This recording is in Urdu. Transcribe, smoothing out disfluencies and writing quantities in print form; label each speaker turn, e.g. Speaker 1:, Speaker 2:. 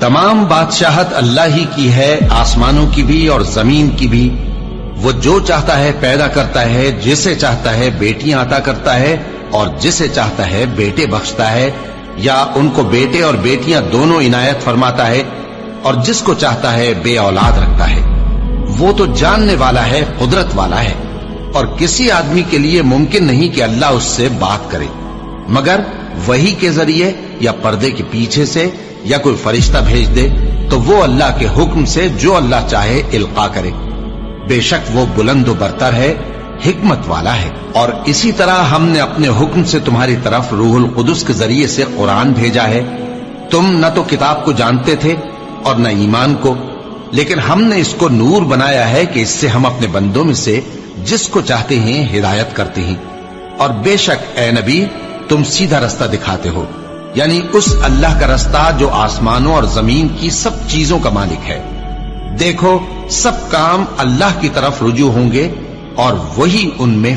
Speaker 1: تمام بادشاہت اللہ ہی کی ہے، آسمانوں کی بھی اور زمین کی بھی۔ وہ جو چاہتا ہے پیدا کرتا ہے، جسے چاہتا ہے بیٹیاں عطا کرتا ہے اور جسے چاہتا ہے بیٹے بخشتا ہے، یا ان کو بیٹے اور بیٹیاں دونوں عنایت فرماتا ہے، اور جس کو چاہتا ہے بے اولاد رکھتا ہے۔ وہ تو جاننے والا ہے، قدرت والا ہے، اور کسی آدمی کے لیے ممکن نہیں کہ اللہ اس سے بات کرے مگر وحی کے ذریعے یا پردے کے پیچھے سے، یا کوئی فرشتہ بھیج دے تو وہ اللہ کے حکم سے جو اللہ چاہے القا کرے۔ بے شک وہ بلند و برتر ہے، حکمت والا ہے۔ اور اسی طرح ہم نے اپنے حکم سے تمہاری طرف روح القدس کے ذریعے سے قرآن بھیجا ہے۔ تم نہ تو کتاب کو جانتے تھے اور نہ ایمان کو، لیکن ہم نے اس کو نور بنایا ہے کہ اس سے ہم اپنے بندوں میں سے جس کو چاہتے ہیں ہدایت کرتے ہیں۔ اور بے شک اے نبی تم سیدھا رستہ دکھاتے ہو، یعنی اس اللہ کا رستہ جو آسمانوں اور زمین کی سب چیزوں کا مالک ہے۔ دیکھو سب کام اللہ کی طرف رجوع ہوں گے اور وہی ان میں